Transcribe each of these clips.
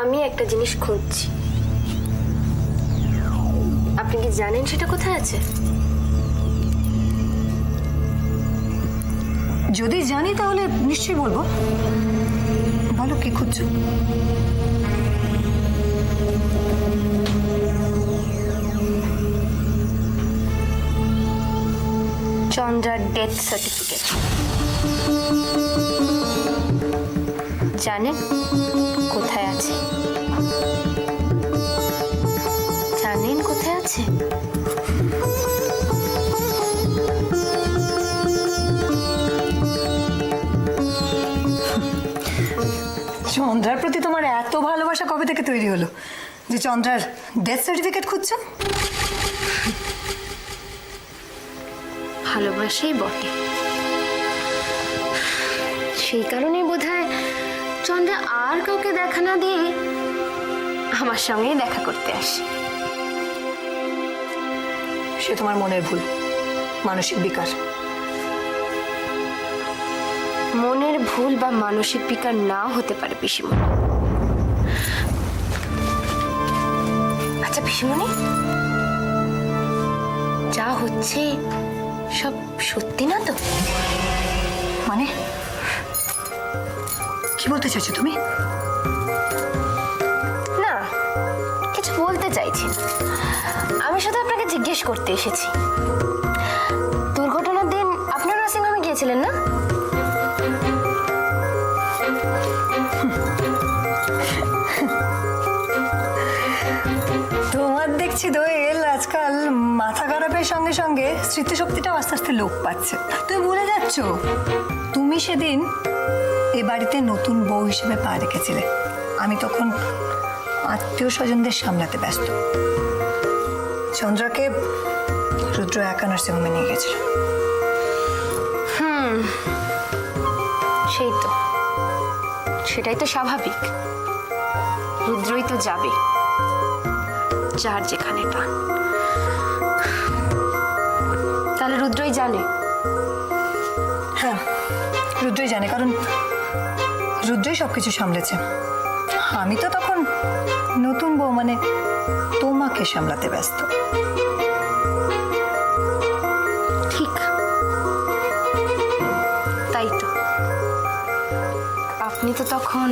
আমি একটা জিনিস খুঁজছি, আপনি কি জানেন সেটা কোথায় আছে? যদি জানি তাহলে নিশ্চয়ই বলবো। বলো কি খুঁজছো? চন্দ্রার ডেথ সার্টিফিকেট। জানেন কোথায় আছে? জানেন কোথায় আছে? চন্দ্রার প্রতি তোমার এত ভালোবাসা কবে থেকে তৈরি হলো যে চন্দ্রার ডেথ সার্টিফিকেট খুঁজছো? ভালোবাসাই বটে, সেই কারণেই বোধহয় চন্দ্রা আর কাউকে দেখা না দিয়ে আমার সঙ্গেই দেখা করতে আসে। সে তোমার মনের ভুল, মানসিক বিকার। মনের ভুল বা মানসিক বিকার নাও হতে পারে পিসিমণি। আচ্ছা পিসিমণি, যা হচ্ছে সব সত্যি না তো? মানে কি বলতে চাইছো তুমি? না, কিছু বলতে চাইছি না। আমি শুধু আপনাকে জিজ্ঞেস করতে এসেছি, দুর্ঘটনার দিন আপনি নার্সিংহোমে গিয়েছিলেন না? তোমার দেখছি দোয়েল আজকাল মাথা খারাপের সঙ্গে সঙ্গে স্মৃতিশক্তিটাও আস্তে আস্তে লোপ পাচ্ছে। তুমি ভুলে যাচ্ছ তুমি সেদিন এ বাড়িতে নতুন বউ হিসেবে পা রেখেছিলে। আমি তখন আত্মীয় স্বজনদের সামলাতে ব্যস্ত। চন্দ্রাকে রুদ্র একা নার্সিংহোমে নিয়ে গেছিল। সেই তো, সেটাই তো স্বাভাবিক। রুদ্রই তো যাবে, যার যেখানে টান। তাহলে রুদ্রই জানে? হ্যাঁ, রুদ্রই জানে, কারণ রুদ্রই সবকিছু সামলেছে। আমি তো তখন নতুন বউ মানে তোমাকে সামলাতে ব্যস্ত। ঠিক তাই তো, আপনি তো তখন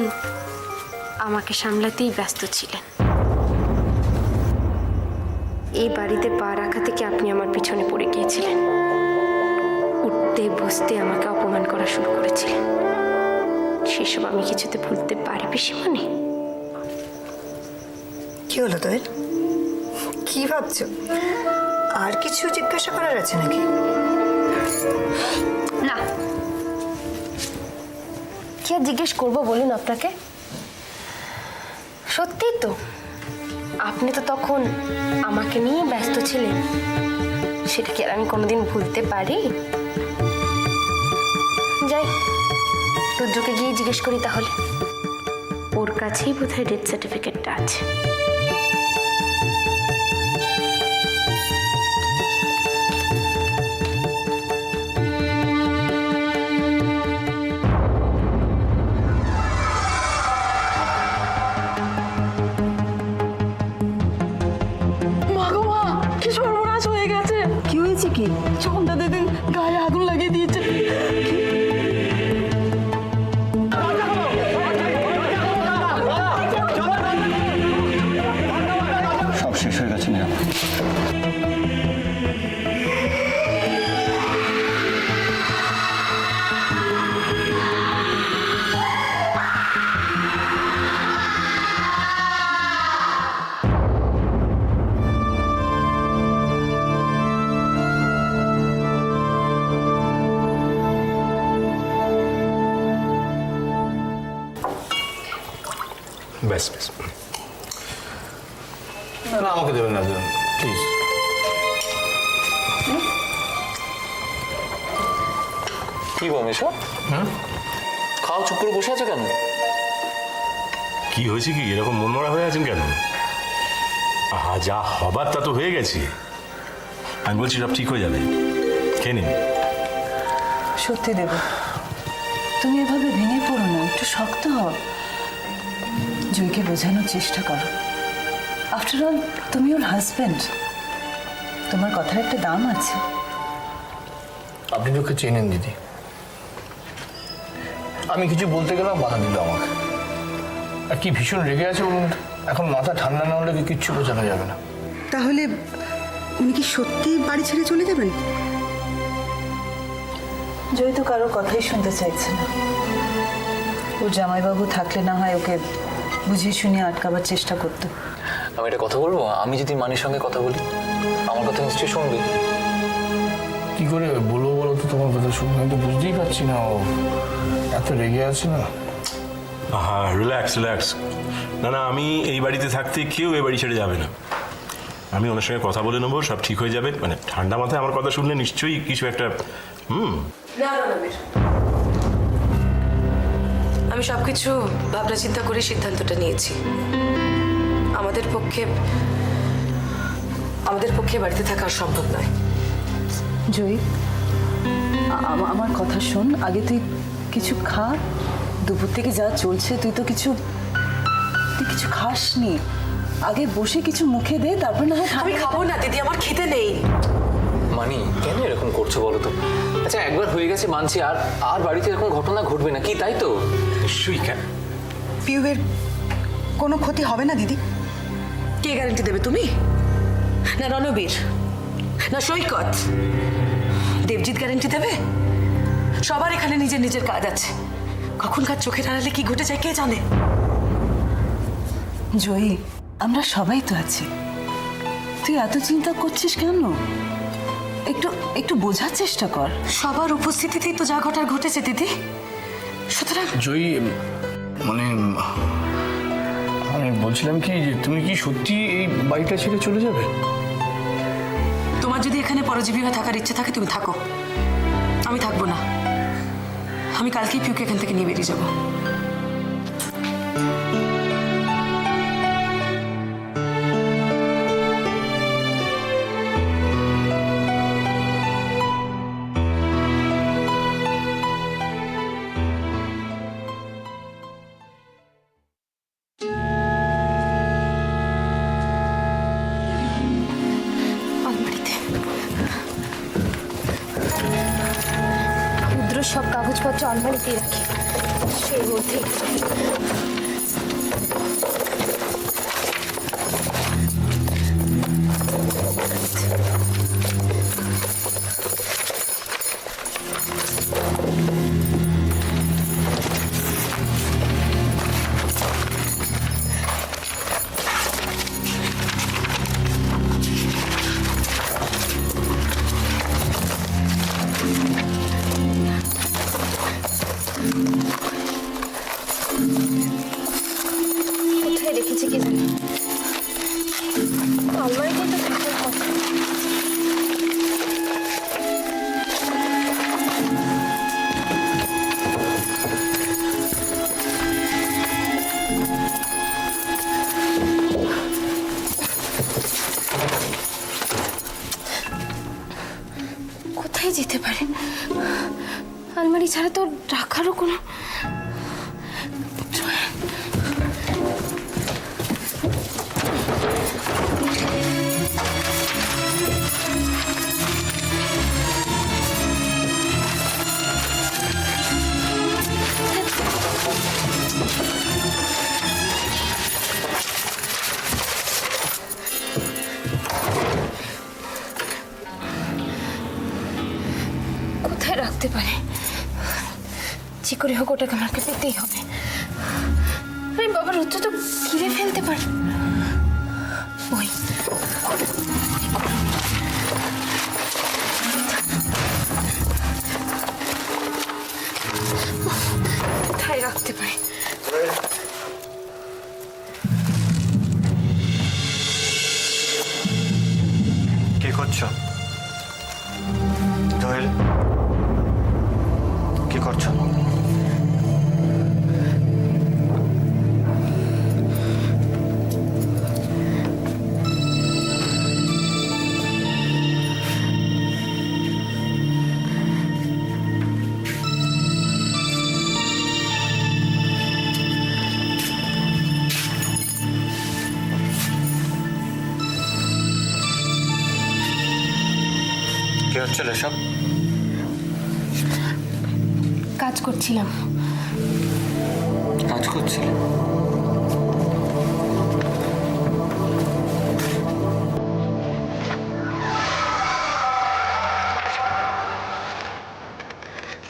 আমাকে সামলাতেই ব্যস্ত ছিলেন। এই বাড়িতে পা রাখা থেকে আপনি আমার পিছনে পড়ে গিয়েছিলেন, উঠতে বসতে আমাকে অপমান করা শুরু করেছিলেন। সেসব আমি কিছুতে ভুলতে পারি পিসিমণি? কি হলো তোর? কি ভাবছো? আর কিছু জিজ্ঞাসা করার আছে নাকি? না, কি আর জিজ্ঞেস করবো বলুন আপনাকে? সত্যি তো, আপনি তো তখন আমাকে নিয়ে ব্যস্ত ছিলেন। সেটা কি আর আমি কোনোদিন ভুলতে পারি? যাই, রুদ্রকে গিয়ে জিজ্ঞেস করি তাহলে। ওর কাছেই বোধহয় ডেথ সার্টিফিকেটটা আছে। কি হয়েছে? কি চন্দ্রা দিদি গায়ে আগুন লাগিয়ে দিয়েছে। সব শেষ হয়ে গেছে না? ব্যাস ব্যাস, না আমাকে দেবেন না, দেবেন প্লিজ। কি গো মেশো? খাও, চুপ করে বসে আছো কেন? কি হয়েছে? কি এরকম মনমরা হয়ে আছেন কেন? আহা, যা হবার তা তো হয়ে গেছে। আমি বলছি সব ঠিক হয়ে যাবে, খেয়ে নিন। সত্যি দেব, তুমি এভাবে ভেঙে পড়ো না, একটু শক্ত হও। জয়কে বোঝানোর চেষ্টা করো। আফটার অল তুমি ওর হাজব্যান্ড, তোমার কথার একটা দাম আছে। আপনি ওকে চেনেন দিদি, আমি কিছু বলতে গেলাম বাধা দিল আমাকে। আর কি ভীষণ রেগে আছে বলুন, এখন মাথা ঠান্ডা না হলে কিচ্ছু বোঝানো যাবে না। তাহলে উনি কি সত্যি বাড়ি ছেড়ে চলে যাবেন? জয় তো কারো কথাই শুনতে চাইছে না। ওর জামাইবাবু থাকলে না হয় ওকে বুঝিয়ে শুনিয়ে আটকাবার চেষ্টা করতো। আমি একটা কথা বলবো, আমি যদি মানির সঙ্গে কথা বলি আমার কথা নিশ্চয়ই শুনবি। কি করে বলবো বলো তো তোমার কথা শুনে? আমি তো বুঝতেই পারছি না, ও এত রেগে আছে না। হ্যাঁ, রিল্যাক্স রিল্যাক্স। না না, আমি এই বাড়িতে থাকতে কেউ এই বাড়ি ছেড়ে যাবে না। আমি ওনার সঙ্গে কথা বলে নেবো, সব ঠিক হয়ে যাবে। মানে ঠান্ডা মাথায় আমার কথা শুনলে নিশ্চয়ই কিছু একটা আমি সবকিছু ভাবনা চিন্তা করে সিদ্ধান্তটা নিয়েছি। আমাদের পক্ষে বাড়িতে থাকা সম্ভব নয়। জয়ী, আমার কথা শোন, আগে তুই কিছু খা। দুপুর থেকে যা চলছে তুই কিছু খাসনি। আগে বসে কিছু মুখে দে, তারপর না হয়। আমি খাবো না দিদি, আমার খেতে নেই। মানি কেন এরকম করছো বলো তো? আচ্ছা একবার হয়ে গেছে মানছি, আর বাড়িতে এরকম ঘটনা ঘটবে না কি, তাই তো? নিশ্চয়ই। কেন পিউয়ের কোনো ক্ষতি হবে না দিদি? কে গ্যারান্টি দেবে, তুমি না রণবীর না সৈকত? দেবজিৎ গ্যারান্টি দেবে? সবার এখানে নিজের নিজের কাজ আছে, কখন কার চোখের আড়ালে কি ঘটে যায় কে জানে। জয়ী, আমরা সবাই তো আছি, তুই এত চিন্তা করছিস কেন? একটু বোঝার চেষ্টা কর। সবার উপস্থিতিতেই তো যা ঘটার ঘটেছে দিদি, সুতরাং জয়ী, মানে আমি বলছিলাম কি যে তুমি কি সত্যি এই বাড়িটা ছেড়ে চলে যাবে? তোমার যদি এখানে পরজীবী হয়ে থাকার ইচ্ছে থাকে তুমি থাকো, আমি থাকবো না। আমি কালকেই পিউকে এখান থেকে নিয়ে বেরিয়ে যাবো। রুদ্র সব কাগজপত্র আলমারিতে রাখি, সেই মধ্যে কোথায় রেখেছি কি জানি, আলমারিতে তো থাকার কথা। কোথায় যেতে পারে? আলমারি ছাড়া তো রাখারও কোনো। কোথায় রাখতে পারে? যে করে হোক ওটাকে আমাকে পেতেই হবে। আরে বাবা, রুদ্র তো ঘিরে ফেলতে পারে। ওই কোথায় রাখতে পারে? কি করছো দোয়েল? কি করছো? হচ্ছিল এসব? কাজ করছিলাম। কাজ করছিলে?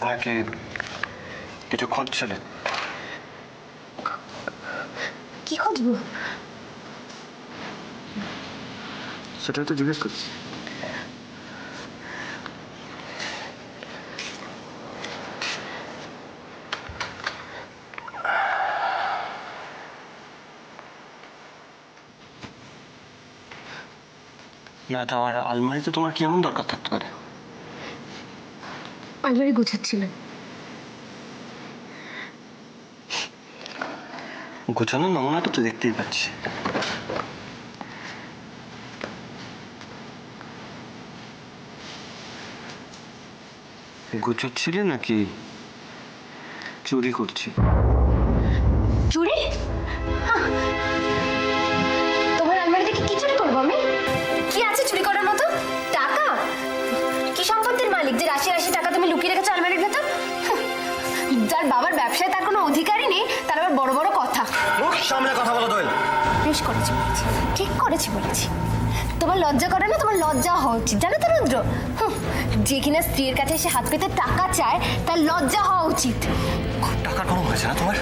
তাকে কিছু খুঁজছিলে? কি খুঁজবো? সেটা তো জিজ্ঞেস করছি। না, তো আমার আলমারিতে তোমার কেমন দরকার থাকতে পারে? আলমারি গোছাচ্ছিলাম। গোছানোর নমুনাটা তো দেখতেই পাচ্ছি। গোছাচ্ছিলে নাকি চুরি করছি? চুরি? তোমার আলমারি থেকে কি চুরি করবো আমি? কি আছে চুরি করার মতো? টাকা? কি সম্পত্তির মালিক যে রাশি রাশি টাকা তুমি লুকিয়ে রেখেছো আলমারির ভেতর? যার বাবার ব্যবসায় তার কোনো অধিকারই নেই, তার আবার বড় বড় কথা। মুখ সামনে কথা বলো দোয়েল। বেশ করেছি বলেছি, ঠিক করেছি বলেছি। তোমার লজ্জা করে না? তোমার লজ্জা হওয়া উচিত, জানো তো রুদ্র? যে কিনা স্ত্রীর কাছে এসে হাত পেতে টাকা চায় তার লজ্জা হওয়া উচিত। খুব টাকার গরম হয়েছে না তোমার?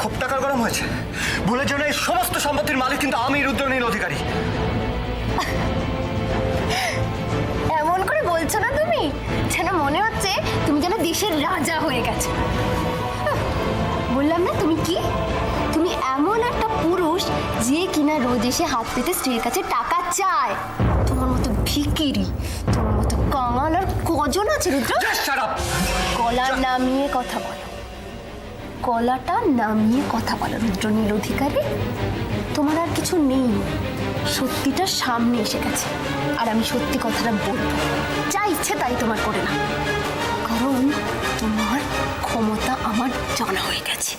খুব টাকার গরম হয়েছে? ভুলে যেও না, এই সমস্ত সম্পত্তির মালিক কিন্তু আমি, রুদ্রনীল অধিকারী। এমন করে বলছো না তুমি, যেন মনে হচ্ছে তুমি যেন দেশের রাজা হয়ে গেছো। বললাম না তুমি কি? তুমি এমন একটা পুরুষ যে কিনা রোজ এসে হাত পেতে স্ত্রীর কাছে টাকা চায়। তোমার মতো ভিখিরি, তোমার মতো কাঙাল আর কজন আছে রুদ্র? গলা নামিয়ে কথা বলো, গলাটা নামিয়ে কথা বলো রুদ্রনীল অধিকারী। তোমার আর কিছু নেই, সত্যিটা সামনে এসে গেছে আর আমি সত্যি কথাটা বলবো। যা ইচ্ছে তাই তোমার করে না, কারণ তোমার ক্ষমতা আমার জানা হয়ে গেছে।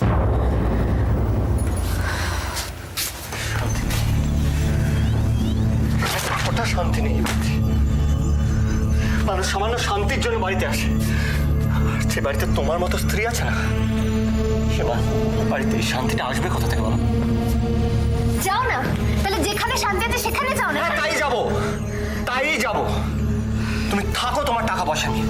ওটা শান্তি নেই। মানুষ সামান্য শান্তির জন্য বাড়িতে আসে, আর সে বাড়িতে তোমার মতো স্ত্রী আছে না, সে বাড়িতে এই শান্তিটা আসবে কোথা থেকে বলো? যাও না, তাহলে যেখানে শান্তি আছে সেখানে যাও না। তাই যাবো, তাই যাবো। তুমি থাকো তোমার টাকা পয়সা নিয়ে।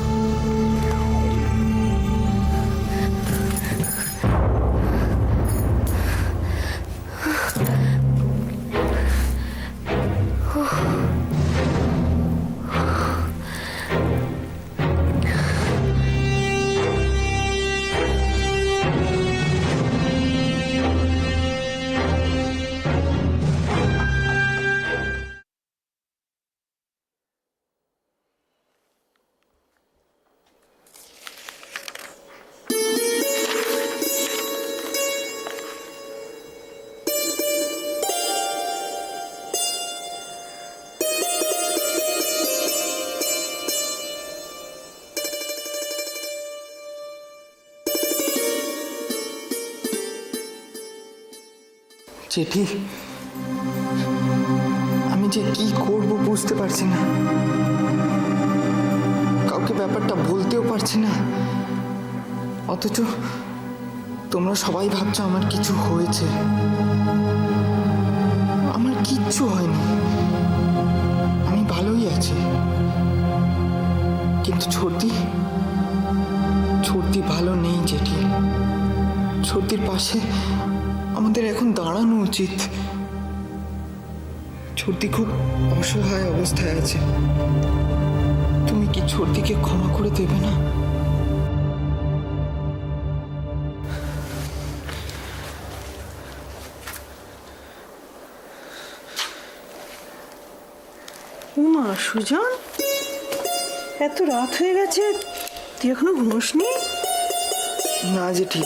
জেঠি, আমি যে কি করব বুঝতে পারছি না। কাউকে ব্যাপারটা বলতেও পারছি না, অথচ তোমরা সবাই ভাবছো আমার কিছু হয়েছে। আমার কিচ্ছু হয়নি, আমি ভালোই আছি। কিন্তু ছোটদি ভালো নেই জেঠি। ছোটদির পাশে আমাদের এখন দাঁড়ানো উচিত। ছোটদি খুব অসহায় অবস্থায় আছে। তুমি কি ছোটদিকে ক্ষমা করে দেবে না? উমা, সুজন, এত রাত হয়ে গেছে, তুই এখনো ঘুমোসনি? না জেঠি,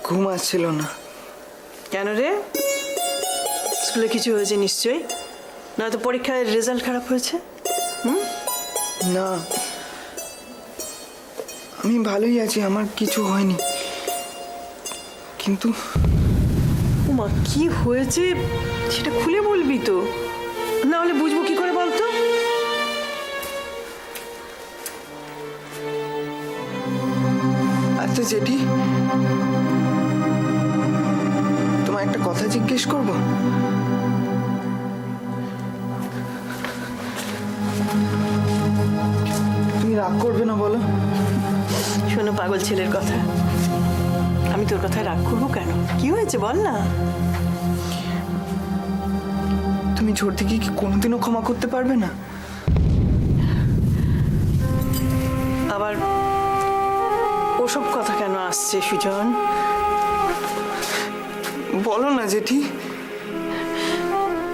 ঘুম আসছিল না। কেন রে? স্কুলে কিছু হয়েছে নিশ্চয়ই, নয়তো পরীক্ষায় রেজাল্ট খারাপ হয়েছে। না, আমি ভালোই আছি, আমার কিছু হয়নি। কিন্তু উমা, কি হয়েছে সেটা খুলে বলবি তো, না হলে বুঝবো কি করে বলতো? জেঠি, তোমায় একটা কথা জিজ্ঞেস করব? তুমি রাগ করবে না বলো? শোনো পাগল ছেলের কথা, আমি তোর কথায় রাগ করবো কেন? কি হয়েছে বল না। তুমি ঝড়দিকে কি কোনোদিনও ক্ষমা করতে পারবে না? আবার ওসব কথা কেন আসছে সুজন? বলো না জেঠি।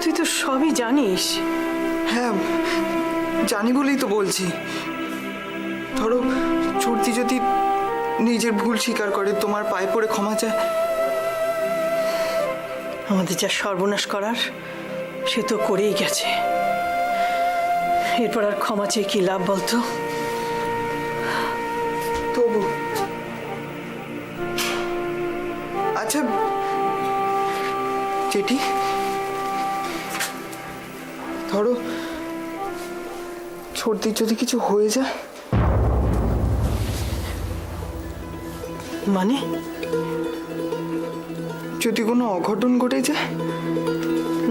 তুই তো সবই জানিস। হ্যাঁ জানি বলেই তো বলছি। ধরো ঝড়দি যদি নিজের ভুল স্বীকার করে, তোমার পায়ে পড়ে ক্ষমা চায়, আমাদের যা সর্বনাশ করার সে তো করেই গেছে, এরপর আর ক্ষমা চেয়ে কি লাভ বলতো? তবু আচ্ছা জেঠি, ধরো ছোটদির যদি কিছু হয়ে যায়, মানে যদি কোনো অঘটন ঘটে যায়?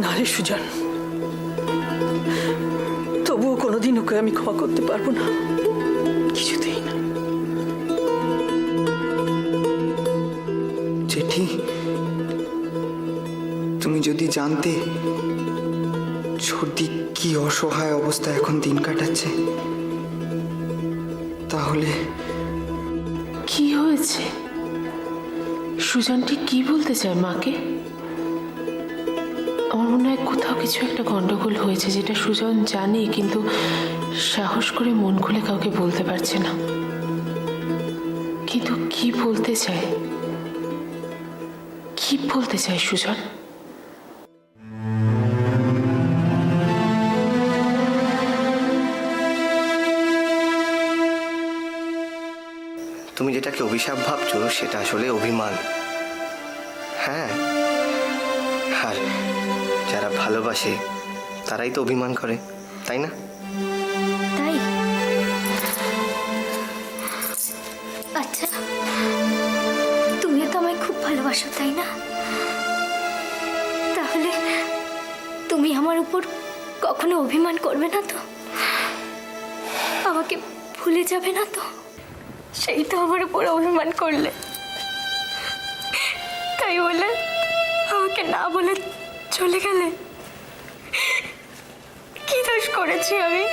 না রে সুজন, তবুও কোনোদিন ওকে আমি ক্ষমা করতে পারবো না, কিছুতেই না। জেঠি, তুমি যদি জানতে ছোটদি কি অসহায় অবস্থায় এখন দিন কাটাচ্ছে, তাহলে। কি হয়েছে? সুজন ঠিক কি বলতে চায় মাকে? আমার মনে হয় কোথাও কিছু একটা গন্ডগোল হয়েছে, যেটা সুজন জানে কিন্তু সাহস করে মন খুলে কাউকে বলতে পারছে না। কিন্তু কি বলতে চায়, কি বলতে চায় সুজন? তুমি যেটাকে অভিশাপ ভাবছো সেটা আসলে অভিমান। হ্যাঁ, আর যারা ভালোবাসে তারাই তো অভিমান করে, তাই না? তাই? আচ্ছা, তুমিও তো আমায় খুব ভালোবাসো, তাই না? তাহলে তুমি আমার উপর কখনো অভিমান করবে না তো? আমাকে ভুলে যাবে না তো? সেই তো আমার উপর অভিমান করলে, তাই বলে আমাকে না বলে চলে গেলে। কি দোষ করেছি আমি?